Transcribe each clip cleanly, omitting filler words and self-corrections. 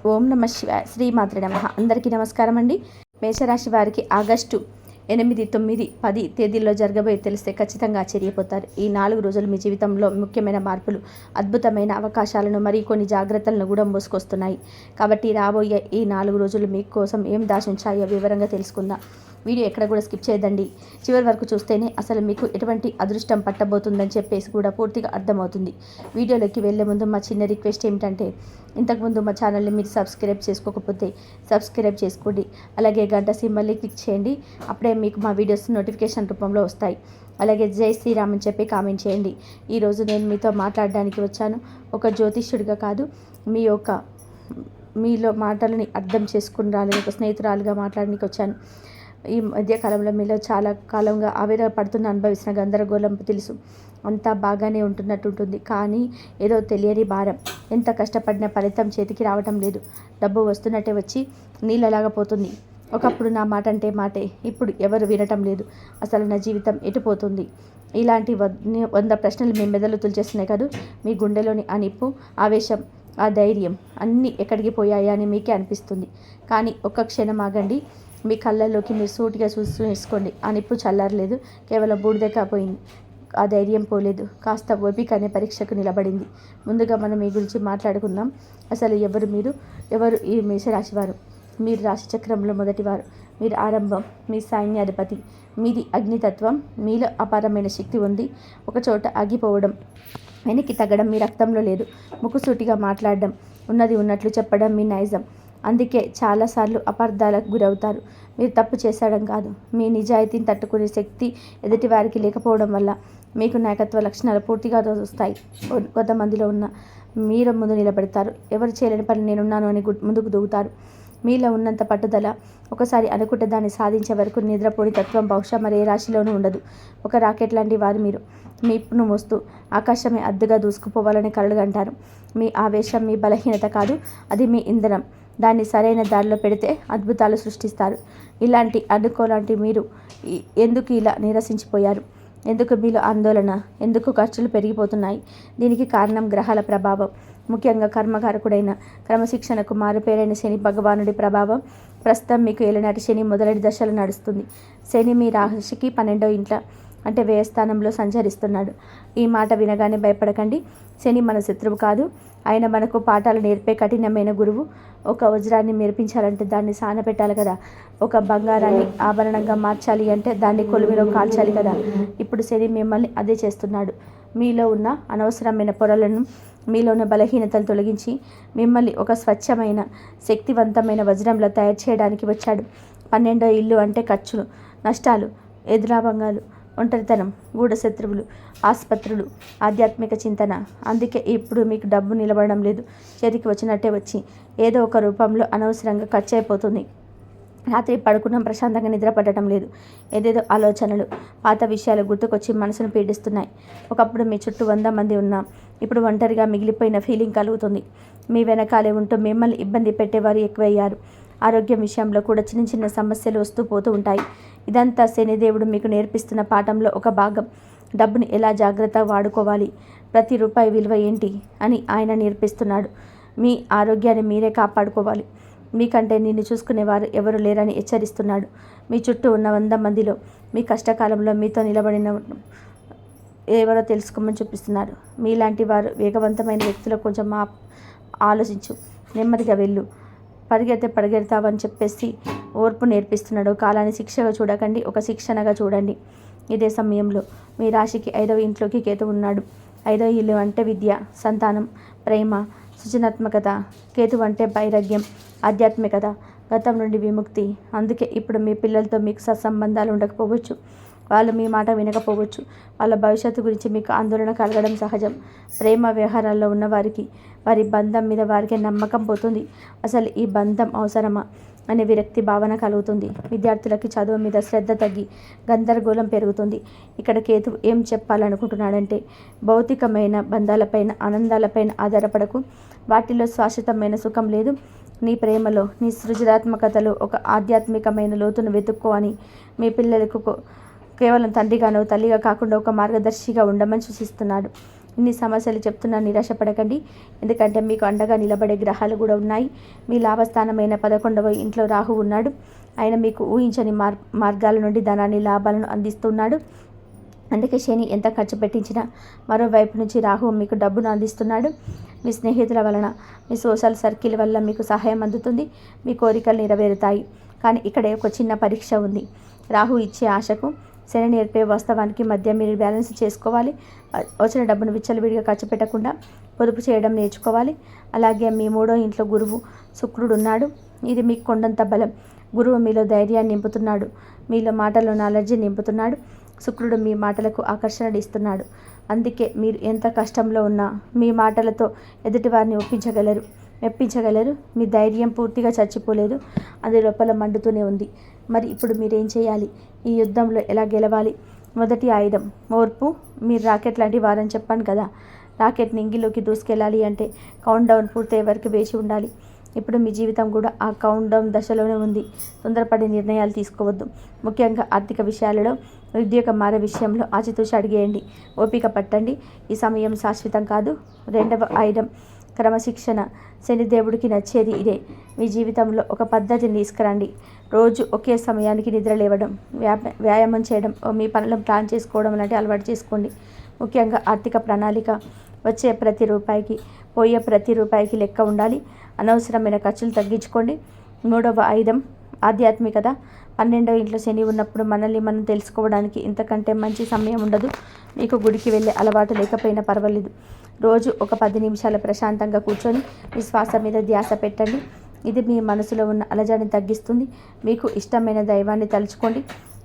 ఓం నమ శివాయ. శ్రీమాత్రే నమః. అందరికీ నమస్కారం అండి. మేషరాశి వారికి ఆగస్టు 8, 9, 10 తేదీల్లో జరగబోయే తెలిస్తే ఖచ్చితంగా ఆశ్చర్యపోతారు. ఈ 4 రోజులు మీ జీవితంలో ముఖ్యమైన మార్పులు, అద్భుతమైన అవకాశాలను మరియు కొన్ని జాగ్రత్తలను కూడా మోసుకొస్తున్నాయి. కాబట్టి రాబోయే ఈ 4 రోజులు మీకోసం ఏం దాచుంచాయో వివరంగా తెలుసుకుందాం. వీడియో ఎక్కడ కూడా స్కిప్ చేయదండి. చివరి వరకు చూస్తేనే అసలు మీకు ఎటువంటి అదృష్టం పట్టబోతుందని చెప్పేసి కూడా పూర్తిగా అర్థమవుతుంది. వీడియోలోకి వెళ్ళే ముందు మా చిన్న రిక్వెస్ట్ ఏమిటంటే, ఇంతకుముందు మా ఛానల్ని మీరు సబ్స్క్రైబ్ చేసుకోకపోతే సబ్స్క్రైబ్ చేసుకోండి. అలాగే గంట సింబల్ని క్లిక్ చేయండి. అప్పుడే మీకు మా వీడియోస్ నోటిఫికేషన్ రూపంలో వస్తాయి. అలాగే జై శ్రీరామ్ అని చెప్పి కామెంట్ చేయండి. ఈరోజు నేను మీతో మాట్లాడడానికి వచ్చాను. ఒక జ్యోతిష్యుడిగా కాదు, మీలో మాటలని అర్థం చేసుకుని రాలని ఒక స్నేహితురాలుగా మాట్లాడడానికి వచ్చాను. ఈ మధ్యకాలంలో మీలో చాలా కాలంగా ఆవేదన అనుభవిస్తున్న గందరగోళం తెలుసు. అంతా బాగానే ఉంటున్నట్టుంటుంది, కానీ ఏదో తెలియని భారం. ఎంత కష్టపడినా ఫలితం చేతికి రావటం లేదు. డబ్బు వస్తున్నట్టే వచ్చి నీళ్ళలాగా పోతుంది. ఒకప్పుడు నా మాట అంటే మాటే, ఇప్పుడు ఎవరు వినటం లేదు. అసలు నా జీవితం ఎటుపోతుంది? ఇలాంటి 100 ప్రశ్నలు మీ మెదలు తుల్చేస్తున్నాయి కదా. మీ గుండెలోని ఆ నిప్పు, ఆవేశం, ఆ ధైర్యం అన్నీ ఎక్కడికి పోయాయా అని మీకే అనిపిస్తుంది. కానీ ఒక్క క్షణం ఆగండి. మీ కళ్ళల్లోకి మీరు సూటిగా చూసుకోండి. ఆ నిప్పు చల్లారలేదు, కేవలం బూడిదే కాపోయింది. ఆ ధైర్యం పోలేదు, కాస్త ఓపిక అనే పరీక్షకు నిలబడింది. ముందుగా మనం మీ గురించి మాట్లాడుకుందాం. అసలు ఎవరు ఈ మేషరాశి వారు? మీరు రాశి చక్రంలో మొదటివారు. మీరు ఆరంభం, మీ సైన్యాధిపతి. మీది అగ్నితత్వం. మీలో అపారమైన శక్తి ఉంది. ఒకచోట ఆగిపోవడం, వెనక్కి తగ్గడం మీ రక్తంలో లేదు. ముక్కుసూటిగా మాట్లాడడం, ఉన్నది ఉన్నట్లు చెప్పడం మీ నైజం. అందుకే చాలాసార్లు అపార్థాలకు గురవుతారు. మీరు తప్పు చేశాడం కాదు, మీ నిజాయితీని తట్టుకునే శక్తి ఎదుటివారికి లేకపోవడం వల్ల మీకు నాయకత్వ లక్షణాలు పూర్తిగా వస్తాయి. కొంతమందిలో ఉన్న మీరు ముందు నిలబెడతారు. ఎవరు చేయలేని పని నేనున్నాను అని ముందుకు దూగుతారు. మీలో ఉన్నంత పట్టుదల, ఒకసారి అనుకుంటే దాన్ని సాధించే వరకు నిద్రపోని తత్వం బహుశా మరే రాశిలోనూ ఉండదు. ఒక రాకెట్ లాంటి వారు మీరు. మీ ఇప్పును మోస్తూ ఆకాశమే అద్దుగా దూసుకుపోవాలని కలలుగంటారు. మీ ఆవేశం మీ బలహీనత కాదు, అది మీ ఇంధనం. దాన్ని సరైన దారిలో పెడితే అద్భుతాలు సృష్టిస్తారు. అనుకోలాంటి మీరు ఎందుకు ఇలా నీరసించిపోయారు? ఎందుకు మీలో ఆందోళన? ఎందుకు ఖర్చులు పెరిగిపోతున్నాయి? దీనికి కారణం గ్రహాల ప్రభావం, ముఖ్యంగా కర్మకారకుడైన క్రమశిక్షణకు మారుపేరైన శని భగవానుడి ప్రభావం. ప్రస్తుతం మీకు ఏలినాటి శని మొదలటి దశలు నడుస్తుంది. శని మీ రాశికి 12వ ఇంట్లో అంటే వ్యయస్థానంలో సంచరిస్తున్నాడు. ఈ మాట వినగానే భయపడకండి. శని మన శత్రువు కాదు, ఆయన మనకు పాఠాలు నేర్పే కఠినమైన గురువు. ఒక వజ్రాన్ని మెరిపించాలంటే దాన్ని సానపెట్టాలి కదా. ఒక బంగారాన్ని ఆభరణంగా మార్చాలి అంటే దాన్ని కొలిమిలో కాల్చాలి కదా. ఇప్పుడు శని మిమ్మల్ని అదే చేస్తున్నాడు. మీలో ఉన్న అనవసరమైన పొరలను, మీలో ఉన్న బలహీనతలు తొలగించి మిమ్మల్ని ఒక స్వచ్ఛమైన, శక్తివంతమైన వజ్రంలో తయారు చేయడానికి వచ్చాడు. 12వ ఇల్లు అంటే ఖర్చులు, నష్టాలు, ఎదురాభంగాలు, ఒంటరితనం, గూఢశత్రువులు, ఆసుపత్రులు, ఆధ్యాత్మిక చింతన. అందుకే ఇప్పుడు మీకు డబ్బు నిలబడడం లేదు. చేతికి వచ్చినట్టే వచ్చి ఏదో ఒక రూపంలో అనవసరంగా ఖర్చు అయిపోతుంది. రాత్రి పడుకున్నాం, ప్రశాంతంగా నిద్ర పట్టడం లేదు. ఏదేదో ఆలోచనలు, పాత విషయాలు గుర్తుకొచ్చి మనసును పీడిస్తున్నాయి. ఒకప్పుడు మీ చుట్టూ 100 మంది ఉన్నా ఇప్పుడు ఒంటరిగా మిగిలిపోయిన ఫీలింగ్ కలుగుతుంది. మీ వెనకాలే ఉంటూ మిమ్మల్ని ఇబ్బంది పెట్టేవారు ఎక్కువయ్యారు. ఆరోగ్యం విషయంలో కూడా చిన్న చిన్న సమస్యలు వస్తూ పోతూ ఉంటాయి. ఇదంతా శనిదేవుడు మీకు నేర్పిస్తున్న పాఠంలో ఒక భాగం. డబ్బుని ఎలా జాగ్రత్తగా వాడుకోవాలి, ప్రతి రూపాయి విలువ ఏంటి అని ఆయన నేర్పిస్తున్నాడు. మీ ఆరోగ్యాన్ని మీరే కాపాడుకోవాలి. మీకంటే నిన్ను చూసుకునేవారు ఎవరు లేరని హెచ్చరిస్తున్నాడు. మీ చుట్టూ ఉన్న 100 మందిలో మీ కష్టకాలంలో మీతో నిలబడిన ఎవరో తెలుసుకోమని చూపిస్తున్నారు. మీలాంటి వారు వేగవంతమైన వ్యక్తులు కొంచెం ఆలోచించు, నెమ్మదిగా వెళ్ళు. పరిగెడతావని చెప్పేసి ఓర్పు నేర్పిస్తున్నాడు. కాలాన్ని శిక్షగా చూడకండి, ఒక శిక్షణగా చూడండి. ఇదే సమయంలో మీ రాశికి 5వ ఇంట్లోకి కేతు ఉన్నాడు. 5వ ఇల్లు అంటే విద్య, సంతానం, ప్రేమ, సృజనాత్మకత. కేతు అంటే వైరాగ్యం, ఆధ్యాత్మికత, గతం నుండి విముక్తి. అందుకే ఇప్పుడు మీ పిల్లలతో మీకు సత్సంబంధాలు ఉండకపోవచ్చు. వాళ్ళు మీ మాట వినకపోవచ్చు. వాళ్ళ భవిష్యత్తు గురించి మీకు ఆందోళన కలగడం సహజం. ప్రేమ వ్యవహారాల్లో ఉన్నవారికి వారి బంధం మీద వారికి నమ్మకం పోతుంది. అసలు ఈ బంధం అవసరమా అనే విరక్తి భావన కలుగుతుంది. విద్యార్థులకి చదువు మీద శ్రద్ధ తగ్గి గందరగోళం పెరుగుతుంది. ఇక్కడ కేతు ఏం చెప్పాలనుకుంటున్నాడంటే, భౌతికమైన బంధాలపైన, ఆనందాలపైన ఆధారపడకు. వాటిలో శాశ్వతమైన సుఖం లేదు. నీ ప్రేమలో, నీ సృజనాత్మకతలో ఒక ఆధ్యాత్మికమైన లోతును వెతుక్కో అని మీ పిల్లలకు కేవలం తండ్రిగానో తల్లిగా కాకుండా ఒక మార్గదర్శిగా ఉండమని సూచిస్తున్నాడు. ఇన్ని సమస్యలు చెప్తున్నా నిరాశపడకండి. ఎందుకంటే మీకు అండగా నిలబడే గ్రహాలు కూడా ఉన్నాయి. మీ లాభస్థానమైన 11వ ఇంట్లో రాహు ఉన్నాడు. ఆయన మీకు ఊహించని మార్గాల నుండి ధనాన్ని, లాభాలను అందిస్తున్నాడు. అందుకే శని ఎంత ఖర్చు పెట్టించినా మరోవైపు నుంచి రాహు మీకు డబ్బును అందిస్తున్నాడు. మీ స్నేహితుల వలన, మీ సోషల్ సర్కిల్ వల్ల మీకు సహాయం అందుతుంది. మీ కోరికలు నెరవేరుతాయి. కానీ ఇక్కడ ఒక చిన్న పరీక్ష ఉంది. రాహు ఇచ్చే ఆశకు, శని నేర్పే వాస్తవానికి మధ్య మీరు బ్యాలెన్స్ చేసుకోవాలి. వచ్చిన డబ్బును విచ్చలవిడిగా ఖర్చు పెట్టకుండా పొదుపు చేయడం నేర్చుకోవాలి. అలాగే మీ 3వ ఇంట్లో గురువు శుక్రుడు ఉన్నాడు. ఇది మీకు కొండంత బలం. గురువు మీలో ధైర్యాన్ని నింపుతున్నాడు. మీలో మాటల్లో నాలెడ్జి నింపుతున్నాడు. శుక్రుడు మీ మాటలకు ఆకర్షణ ఇస్తున్నాడు. అందుకే మీరు ఎంత కష్టంలో ఉన్నా మీ మాటలతో ఎదుటివారిని మెప్పించగలరు. మీ ధైర్యం పూర్తిగా చచ్చిపోలేదు, అది లోపల మండుతూనే ఉంది. మరి ఇప్పుడు మీరేం చేయాలి? ఈ యుద్ధంలో ఎలా గెలవాలి? మొదటి ఆయుధం ఓర్పు. మీరు రాకెట్ లాంటి వారని చెప్పాను కదా. రాకెట్ నింగిలోకి దూసుకెళ్ళాలి అంటే కౌంట్ డౌన్ పూర్తయ్యే వరకు వేచి ఉండాలి. ఇప్పుడు మీ జీవితం కూడా ఆ కౌంట్ డౌన్ దశలోనే ఉంది. తొందరపడి నిర్ణయాలు తీసుకోవద్దు. ముఖ్యంగా ఆర్థిక విషయాలలో, ఉద్యోగం మారే విషయంలో ఆచితూచి అడిగేయండి. ఓపిక పట్టండి. ఈ సమయం శాశ్వతం కాదు. 2వ ఆయుధం క్రమశిక్షణ. శనిదేవుడికి నచ్చేది ఇదే. మీ జీవితంలో ఒక పద్ధతిని తీసుకురండి. రోజు ఒకే సమయానికి నిద్ర లేవడం, వ్యాయామం చేయడం, మీ పనులను ప్లాన్ చేసుకోవడం లాంటి అలవాటు చేసుకోండి. ముఖ్యంగా ఆర్థిక ప్రణాళిక. వచ్చే ప్రతి రూపాయికి, పోయే ప్రతి రూపాయికి లెక్క ఉండాలి. అనవసరమైన ఖర్చులు తగ్గించుకోండి. 3వ ఆయుధం ఆధ్యాత్మికత. 12వ ఇంట్లో శని ఉన్నప్పుడు మనల్ని మనం తెలుసుకోవడానికి ఇంతకంటే మంచి సమయం ఉండదు. మీకు గుడికి వెళ్ళే అలవాటు లేకపోయినా పర్వాలేదు. రోజు ఒక 10 నిమిషాలు ప్రశాంతంగా కూర్చొని మీ శ్వాస మీద ధ్యాస పెట్టండి. ఇది మీ మనసులో ఉన్న అలజడిని తగ్గిస్తుంది. మీకు ఇష్టమైన దైవాన్ని తలుచుకోండి.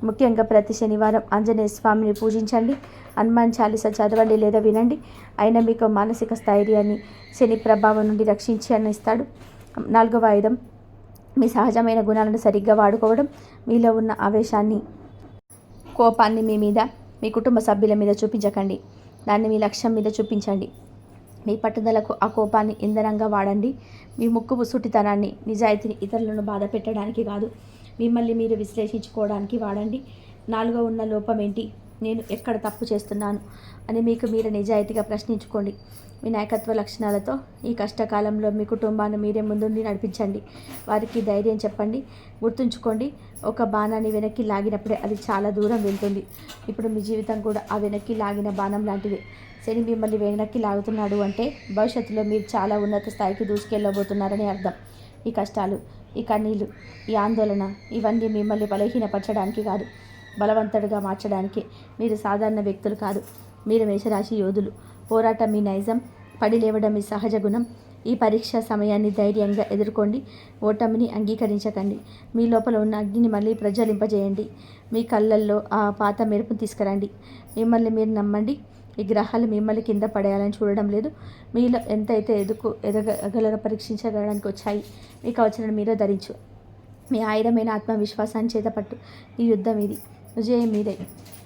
ముఖ్యంగా ప్రతి శనివారం ఆంజనేయ స్వామిని పూజించండి. హనుమాన్ చాలీసా చదవండి లేదా వినండి. అయినా మీకు మానసిక స్థైర్యాన్ని శని ప్రభావం నుండి రక్షించి అందిస్తాడు. 4వ ఆయుధం మీ సహజమైన గుణాలను సరిగ్గా వాడుకోవడం. మీలో ఉన్న ఆవేశాన్ని, కోపాన్ని మీ మీద, మీ కుటుంబ సభ్యుల మీద చూపించకండి. దాన్ని మీ లక్ష్యం మీద చూపించండి. మీ పట్టుదలకు ఆ కోపాన్ని ఇంధనంగా వాడండి. మీ ముక్కు సూటితనాన్ని, నిజాయితీని ఇతరులను బాధ పెట్టడానికి కాదు, మిమ్మల్ని మీరు విశ్లేషించుకోవడానికి వాడండి. 4వ ఉన్న లోపం ఏంటి? నేను ఎక్కడ తప్పు చేస్తున్నాను అని మీకు మీరు నిజాయితీగా ప్రశ్నించుకోండి. మీ నాయకత్వ లక్షణాలతో ఈ కష్టకాలంలో మీ కుటుంబాన్ని మీరే ముందుండి నడిపించండి. వారికి ధైర్యం చెప్పండి. గుర్తుంచుకోండి, ఒక బాణాన్ని వెనక్కి లాగినప్పుడే అది చాలా దూరం వెళ్తుంది. ఇప్పుడు మీ జీవితం కూడా ఆ వెనక్కి లాగిన బాణం లాంటిదే. శని మిమ్మల్ని వెనక్కి లాగుతున్నాడు అంటే భవిష్యత్తులో మీరు చాలా ఉన్నత స్థాయికి దూసుకెళ్ళబోతున్నారని అర్థం. ఈ కష్టాలు, ఈ కన్నీళ్ళు, ఈ ఆందోళన ఇవన్నీ మిమ్మల్ని బలహీనపరచడానికి కాదు, బలవంతుడిగా మార్చడానికి. మీరు సాధారణ వ్యక్తులు కాదు. మీరు మేషరాశి యోధులు. పోరాటం మీ నైజం, పడి లేవడం మీ సహజ గుణం. ఈ పరీక్ష సమయాన్ని ధైర్యంగా ఎదుర్కోండి. ఓటమిని అంగీకరించకండి. మీ లోపల ఉన్న అగ్నిని మళ్ళీ ప్రజ్వలింపజేయండి. మీ కళ్ళల్లో ఆ పాత మెరుపును తీసుకురండి. మిమ్మల్ని మీరు నమ్మండి. ఈ గ్రహాలు మిమ్మల్ని కింద పడేయాలని చూడడం లేదు. మీలో ఎంతైతే ఎదగగలరో పరీక్షించడానికి వచ్చాయి. మీ కవచాలను మీరే ధరించు. మీ ఆయుధమైన ఆత్మవిశ్వాసాన్ని చేతపట్టు. ఈ యుద్ధం ఇది, విజయం మీదే.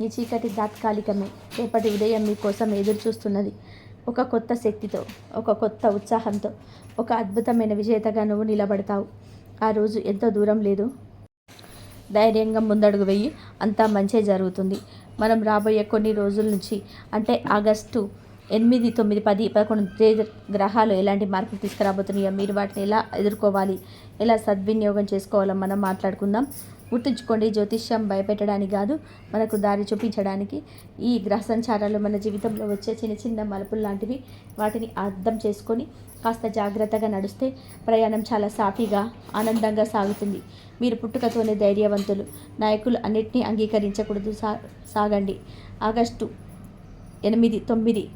ఈ చీకటి తాత్కాలికమే. రేపటి ఉదయం మీకోసం ఎదురు చూస్తున్నది. ఒక కొత్త శక్తితో, ఒక కొత్త ఉత్సాహంతో, ఒక అద్భుతమైన విజేతగా నువ్వు నిలబడతావు. ఆ రోజు ఎంతో దూరం లేదు. ధైర్యంగా ముందడుగు వెయ్యి, అంతా మంచే జరుగుతుంది. మనం రాబోయే కొన్ని రోజుల నుంచి, అంటే ఆగస్టు 8, 9, 10, 11 గ్రహాలు ఎలాంటి మార్పులు తీసుకురాబోతున్నాయో, మీరు వాటిని ఎలా ఎదుర్కోవాలి, ఎలా సద్వినియోగం చేసుకోవాలో మనం మాట్లాడుకుందాం. గుర్తుంచుకోండి, జ్యోతిష్యం భయపెట్టడానికి కాదు, మనకు దారి చూపించడానికి. ఈ గ్రహ సంచారాలు మన జీవితంలో వచ్చే చిన్న చిన్న మలుపులు లాంటివి. వాటిని అర్థం చేసుకొని కాస్త జాగ్రత్తగా నడిస్తే ప్రయాణం చాలా సాఫీగా, ఆనందంగా సాగుతుంది. మీరు పుట్టుకతోనే ధైర్యవంతులు. నాయకులు అన్నిటినీ అంగీకరించకూడదు. సాగండి. ఆగస్టు 8, 9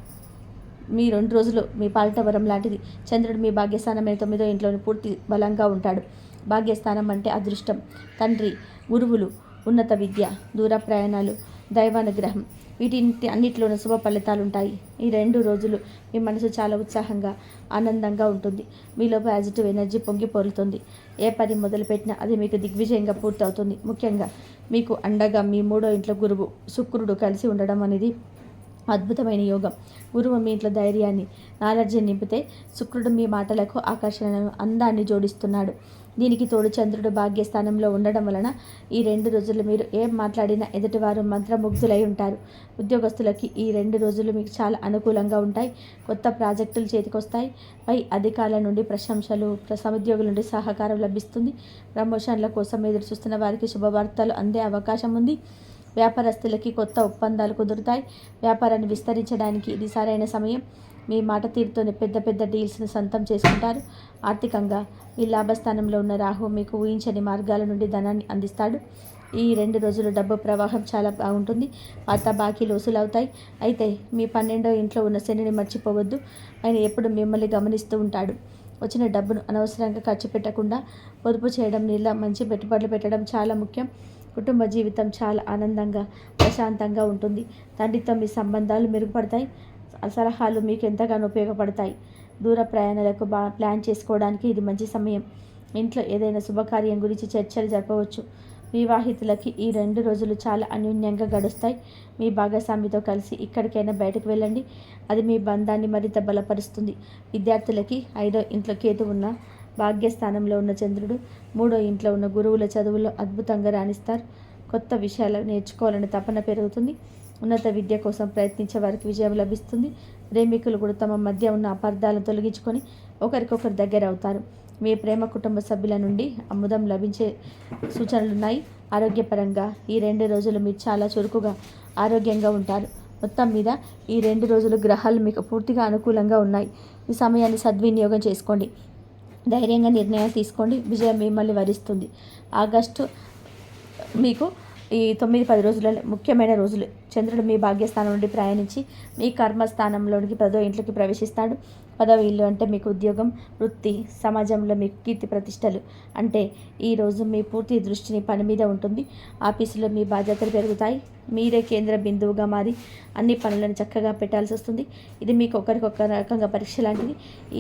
మీ 2 రోజులు మీ పాలిటవరం లాంటిది. చంద్రుడు మీ భాగ్యస్థానమైన 9వ ఇంట్లోని పూర్తి బలంగా ఉంటాడు. భాగ్యస్థానం అంటే అదృష్టం, తండ్రి, గురువులు, ఉన్నత విద్య, దూర ప్రయాణాలు, దైవానుగ్రహం, వీటి అన్నింటిలోనూ శుభ ఫలితాలు ఉంటాయి. ఈ 2 రోజులు మీ మనసు చాలా ఉత్సాహంగా, ఆనందంగా ఉంటుంది. మీలో పాజిటివ్ ఎనర్జీ పొంగి పొరులుతుంది. ఏ పని మొదలుపెట్టినా అది మీకు దిగ్విజయంగా పూర్తవుతుంది. ముఖ్యంగా మీకు అండగా మీ 3వ ఇంట్లో గురువు శుక్రుడు కలిసి ఉండడం అనేది అద్భుతమైన యోగం. గురువు మీ ఇంట్లో ధైర్యాన్ని, నాలెడ్జిని నింపితే శుక్రుడు మీ మాటలకు ఆకర్షణను, అందాన్ని జోడిస్తున్నాడు. దీనికి తోడు చంద్రుడు భాగ్యస్థానంలో ఉండడం వలన ఈ 2 రోజులు మీరు ఏం మాట్లాడినా ఎదుటివారు మంత్రముగ్ధులై ఉంటారు. ఉద్యోగస్తులకి ఈ 2 రోజులు మీకు చాలా అనుకూలంగా ఉంటాయి. కొత్త ప్రాజెక్టులు చేతికొస్తాయి. పై అధికారుల నుండి ప్రశంసలు, సహోద్యోగుల నుండి సహకారం లభిస్తుంది. ప్రమోషన్ల కోసం ఎదురు చూస్తున్న వారికి శుభవార్తలు అందే అవకాశం ఉంది. వ్యాపారస్తులకి కొత్త ఒప్పందాలు కుదురుతాయి. వ్యాపారాన్ని విస్తరించడానికి ఇది సరైన సమయం. మీ మాట తీరుతోనే పెద్ద పెద్ద డీల్స్ను సొంతం చేసుకుంటారు. ఆర్థికంగా మీ లాభస్థానంలో ఉన్న రాహు మీకు ఊహించని మార్గాల నుండి ధనాన్ని అందిస్తాడు. ఈ 2 రోజులు డబ్బు ప్రవాహం చాలా బాగుంటుంది. పాత బాకీలు వసూలవుతాయి. అయితే మీ 12వ ఇంట్లో ఉన్న శనిని మర్చిపోవద్దు. ఆయన ఎప్పుడు మిమ్మల్ని గమనిస్తూ ఉంటాడు. వచ్చిన డబ్బును అనవసరంగా ఖర్చు పెట్టకుండా పొదుపు చేయడం, నీళ్ళ మంచి పెట్టుబడులు పెట్టడం చాలా ముఖ్యం. కుటుంబ జీవితం చాలా ఆనందంగా, ప్రశాంతంగా ఉంటుంది. తండ్రితో మీ సంబంధాలు మెరుగుపడతాయి. సలహాలు మీకు ఎంతగానో ఉపయోగపడతాయి. దూర ప్రయాణాలకు ప్లాన్ చేసుకోవడానికి ఇది మంచి సమయం. ఇంట్లో ఏదైనా శుభకార్యం గురించి చర్చలు జరపవచ్చు. వివాహితులకి ఈ 2 రోజులు చాలా అన్యోన్యంగా గడుస్తాయి. మీ భాగస్వామితో కలిసి ఎక్కడికైనా బయటకు వెళ్ళండి. అది మీ బంధాన్ని మరింత బలపరుస్తుంది. విద్యార్థులకి 5వ ఇంట్లో కేతు ఉన్న భాగ్యస్థానంలో ఉన్న చంద్రుడు, 3వ ఇంట్లో ఉన్న గురువుల చదువుల్లో అద్భుతంగా రాణిస్తారు. కొత్త విషయాలు నేర్చుకోవాలని తపన పెరుగుతుంది. ఉన్నత విద్య కోసం ప్రయత్నించే వారికి విజయం లభిస్తుంది. ప్రేమికులు కూడా తమ మధ్య ఉన్న అపార్థాలను తొలగించుకొని ఒకరికొకరు దగ్గర అవుతారు. మీ ప్రేమ కుటుంబ సభ్యుల నుండి అముదం లభించే సూచనలున్నాయి. ఆరోగ్యపరంగా ఈ 2 రోజులు మీరు చాలా చురుకుగా, ఆరోగ్యంగా ఉంటారు. మొత్తం మీద ఈ 2 రోజులు గ్రహాలు మీకు పూర్తిగా అనుకూలంగా ఉన్నాయి. ఈ సమయాన్ని సద్వినియోగం చేసుకోండి. ధైర్యంగా నిర్ణయాలు తీసుకోండి. విజయం మిమ్మల్ని వరిస్తుంది. ఆగస్టు మీకు ఈ 9-10 రోజులలో ముఖ్యమైన రోజులు. చంద్రుడు మీ భాగ్యస్థానం నుండి ప్రయాణించి మీ కర్మస్థానంలోనికి 10వ ఇంట్లోకి ప్రవేశిస్తాడు. 10వ ఇల్లు అంటే మీకు ఉద్యోగం, వృత్తి, సమాజంలో మీకు కీర్తి ప్రతిష్టలు. అంటే ఈరోజు మీ పూర్తి దృష్టిని పని మీద ఉంటుంది. ఆఫీసులో మీ బాధ్యతలు పెరుగుతాయి. మీరే కేంద్ర బిందువుగా మారి అన్ని పనులను చక్కగా పెట్టాల్సి వస్తుంది. ఇది మీకు ఒకరికొక రకంగా పరీక్ష లాంటిది.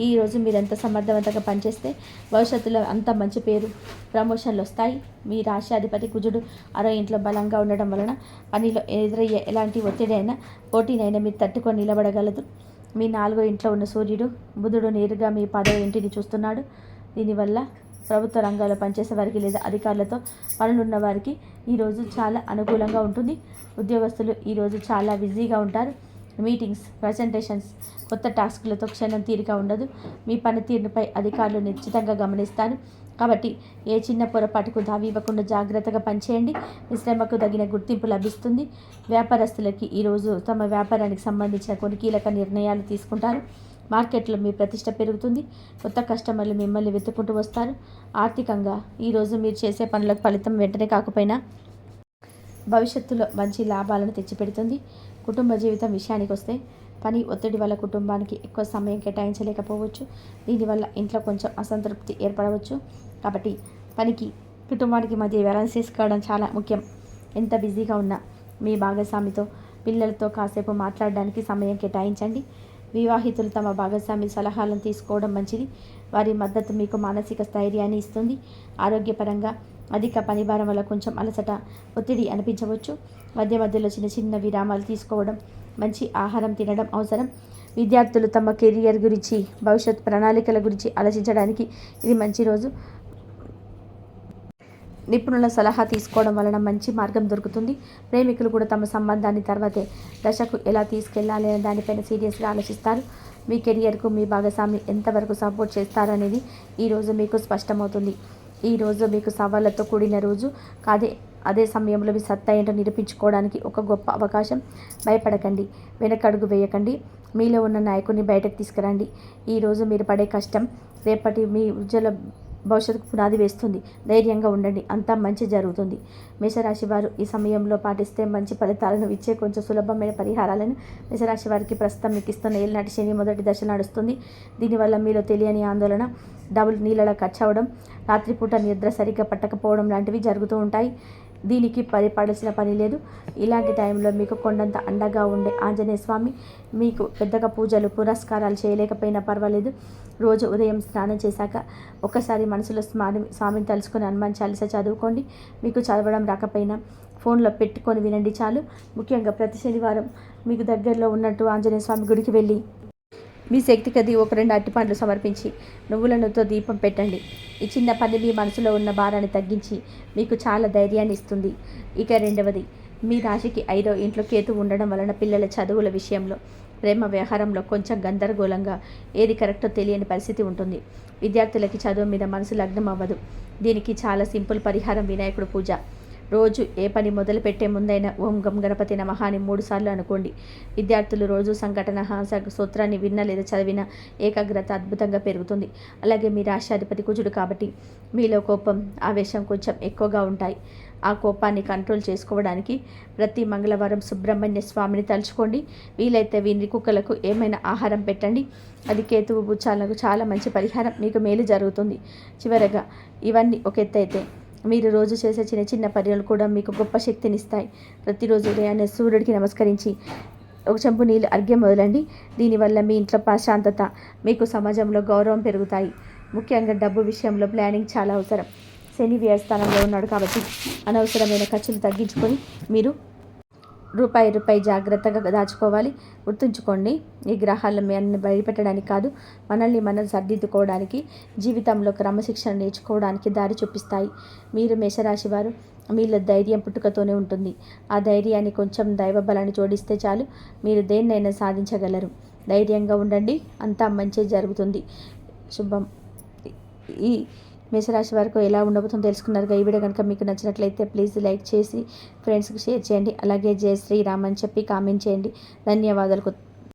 ఈరోజు మీరు ఎంత సమర్థవంతంగా పనిచేస్తే భవిష్యత్తులో అంత మంచి పేరు, ప్రమోషన్లు వస్తాయి. మీ రాశ్యాధిపతి కుజుడు 6వ ఇంట్లో బలంగా ఉండడం వలన పనిలో ఎదురయ్యే ఎలాంటి ఒత్తిడి అయినా, పోటీనైనా మీరు తట్టుకొని నిలబడగలదు. మీ 4వ ఇంట్లో ఉన్న సూర్యుడు, బుధుడు నేరుగా మీ 10వ ఇంటిని చూస్తున్నాడు. దీనివల్ల ప్రభుత్వ రంగాల్లో పనిచేసే వారికి లేదా అధికారులతో పనులున్న వారికి ఈరోజు చాలా అనుకూలంగా ఉంటుంది. ఉద్యోగస్తులు ఈరోజు చాలా బిజీగా ఉంటారు. మీటింగ్స్, ప్రజెంటేషన్స్, కొత్త టాస్కులతో క్షణం తీరిక ఉండదు. మీ పనితీరుపై అధికారులు నిశ్చితంగా గమనిస్తారు. కాబట్టి ఏ చిన్న పొరపాటుకు దావి ఇవ్వకుండా జాగ్రత్తగా పనిచేయండి. మీ శ్రమకు తగిన గుర్తింపు లభిస్తుంది. వ్యాపారస్తులకి ఈరోజు తమ వ్యాపారానికి సంబంధించిన కొన్ని కీలక నిర్ణయాలు తీసుకుంటారు. మార్కెట్లో మీ ప్రతిష్ట పెరుగుతుంది. కొత్త కస్టమర్లు మిమ్మల్ని వెతుక్కుంటూ వస్తారు. ఆర్థికంగా ఈరోజు మీరు చేసే పనులకు ఫలితం వెంటనే కాకపోయినా భవిష్యత్తులో మంచి లాభాలను తెచ్చిపెడుతుంది. కుటుంబ జీవితం విషయానికి వస్తే పని ఒత్తిడి వల్ల కుటుంబానికి ఎక్కువ సమయం కేటాయించలేకపోవచ్చు. దీనివల్ల ఇంట్లో కొంచెం అసంతృప్తి ఏర్పడవచ్చు. కాబట్టి పనికి, కుటుంబానికి మధ్య బ్యాలెన్స్ చేసుకోవడం చాలా ముఖ్యం. ఎంత బిజీగా ఉన్నా మీ భాగస్వామితో, పిల్లలతో కాసేపు మాట్లాడడానికి సమయం కేటాయించండి. వివాహితులు తమ భాగస్వామి సలహాలను తీసుకోవడం మంచిది. వారి మద్దతు మీకు మానసిక స్థైర్యాన్ని ఇస్తుంది. ఆరోగ్యపరంగా అధిక పనిభారం వల్ల కొంచెం అలసట, ఒత్తిడి అనిపించవచ్చు. మధ్య మధ్యలో చిన్న చిన్న విరామాలు తీసుకోవడం, మంచి ఆహారం తినడం అవసరం. విద్యార్థులు తమ కెరియర్ గురించి, భవిష్యత్ ప్రణాళికల గురించి ఆలోచించడానికి ఇది మంచి రోజు. నిపుణుల సలహా తీసుకోవడం వలన మంచి మార్గం దొరుకుతుంది. ప్రేమికులు కూడా తమ సంబంధాన్ని తర్వాతే దశకు ఎలా తీసుకెళ్లాలి అనే దానిపైన సీరియస్గా ఆలోచిస్తారు. మీ కెరియర్కు మీ భాగస్వామి ఎంతవరకు సపోర్ట్ చేస్తారనేది ఈరోజు మీకు స్పష్టమవుతుంది. ఈరోజు మీకు సవాళ్లతో కూడిన రోజు కాదే. అదే సమయంలో మీ సత్తా ఏంటో నిరూపించుకోవడానికి ఒక గొప్ప అవకాశం. భయపడకండి, వెనకడుగు వేయకండి. మీలో ఉన్న నాయకుడిని బయటకు తీసుకురండి. ఈరోజు మీరు పడే కష్టం రేపటి మీ ఉజ్వల భవిష్యత్తుకు పునాది వేస్తుంది. ధైర్యంగా ఉండండి, అంతా మంచి జరుగుతుంది. మేషరాశి వారు ఈ సమయంలో పాటిస్తే మంచి ఫలితాలను ఇచ్చే కొంచెం సులభమైన పరిహారాలను మేషరాశి వారికి ప్రస్తుతం మీకు ఇస్తున్న ఏళ్ళనాటి శని మొదటి దశ నడుస్తుంది. దీనివల్ల మీలో తెలియని ఆందోళన, డబుల్ నీళ్ళలా ఖర్చు అవ్వడం, రాత్రిపూట నిద్ర సరిగ్గా పట్టకపోవడం లాంటివి జరుగుతూ ఉంటాయి. దీనికి భయపడాల్సిన పని లేదు. ఇలాంటి టైంలో మీకు కొండంత అండగా ఉండే ఆంజనేయ స్వామి మీకు పెద్దగా పూజలు పురస్కారాలు చేయలేకపోయినా పర్వాలేదు. రోజు ఉదయం స్నానం చేశాక ఒక్కసారి మనసులో స్వామిని తలుచుకొని హనుమాన్ చాలీసా చదువుకోండి. మీకు చదవడం రాకపోయినా ఫోన్లో పెట్టుకొని వినండి చాలు. ముఖ్యంగా ప్రతి శనివారం మీకు దగ్గరలో ఉన్నట్టు ఆంజనేయ స్వామి గుడికి వెళ్ళి మీ శక్తి కొద్దీ 1-2 అరటిపండ్లు సమర్పించి నువ్వుల నూనెతో దీపం పెట్టండి. ఈ చిన్న పని మీ మనసులో ఉన్న భారాన్ని తగ్గించి మీకు చాలా ధైర్యాన్ని ఇస్తుంది. ఇక రెండవది, మీ రాశికి 5వ ఇంట్లో కేతు ఉండడం వలన పిల్లల చదువుల విషయంలో, ప్రేమ వ్యవహారంలో కొంచెం గందరగోళంగా, ఏది కరెక్టో తెలియని పరిస్థితి ఉంటుంది. విద్యార్థులకి చదువు మీద మనసు లగ్నం అవ్వదు. దీనికి చాలా సింపుల్ పరిహారం వినాయకుడు పూజ. రోజు ఏ పని మొదలుపెట్టే ముందైనా ఓం గం గణపతి నమః అని 3 సార్లు అనుకోండి. విద్యార్థులు రోజు సంఘటన సూత్రాన్ని విన్న లేదా చదివిన ఏకాగ్రత అద్భుతంగా పెరుగుతుంది. అలాగే మీ రాష్ట్రాధిపతి కుజుడు కాబట్టి మీలో కోపం, ఆవేశం కొంచెం ఎక్కువగా ఉంటాయి. ఆ కోపాన్ని కంట్రోల్ చేసుకోవడానికి ప్రతి మంగళవారం సుబ్రహ్మణ్య స్వామిని తలుచుకోండి. వీలైతే వీరి కుక్కలకు ఏమైనా ఆహారం పెట్టండి. అది కేతువు బుచ్చాలకు చాలా మంచి పరిహారం. మీకు మేలు జరుగుతుంది. చివరగా ఇవన్నీ ఒక ఎత్తు అయితే మీరు రోజు చేసే చిన్న చిన్న పనులు కూడా మీకు గొప్ప శక్తినిస్తాయి. ప్రతిరోజు ఉదయాన్నే సూర్యుడికి నమస్కరించి ఒక చెంబు నీళ్ళు అర్ఘ్యం వదలండి. దీనివల్ల మీ ఇంట్లో ప్రశాంతత, మీకు సమాజంలో గౌరవం పెరుగుతాయి. ముఖ్యంగా డబ్బు విషయంలో ప్లానింగ్ చాలా అవసరం. శని వ్యయస్థానంలో ఉన్నాడు కాబట్టి అనవసరమైన ఖర్చులు తగ్గించుకొని మీరు రూపాయి జాగ్రత్తగా దాచుకోవాలి. గుర్తుంచుకోండి, ఈ గ్రహాలు మనల్ని భయపెట్టడానికి కాదు, మనల్ని మనం సర్దిద్దుకోవడానికి, జీవితంలో క్రమశిక్షణ నేర్చుకోవడానికి దారి చూపిస్తాయి. మీరు మేషరాశి వారు, మీలో ధైర్యం పుట్టుకతోనే ఉంటుంది. ఆ ధైర్యాన్ని కొంచెం దైవ బలాన్ని జోడిస్తే చాలు, మీరు దేన్నైనా సాధించగలరు. ధైర్యంగా ఉండండి, అంతా మంచి జరుగుతుంది. శుభం. ఈ మేషరాశి వరకు ఎలా ఉండబోతుందో తెలుసుకున్నారుగా. ఈ వీడియో కనుక మీకు నచ్చినట్లయితే ప్లీజ్ లైక్ చేసి ఫ్రెండ్స్కి షేర్ చేయండి. అలాగే జై శ్రీరామ్ అని చెప్పి కామెంట్ చేయండి. ధన్యవాదాలు.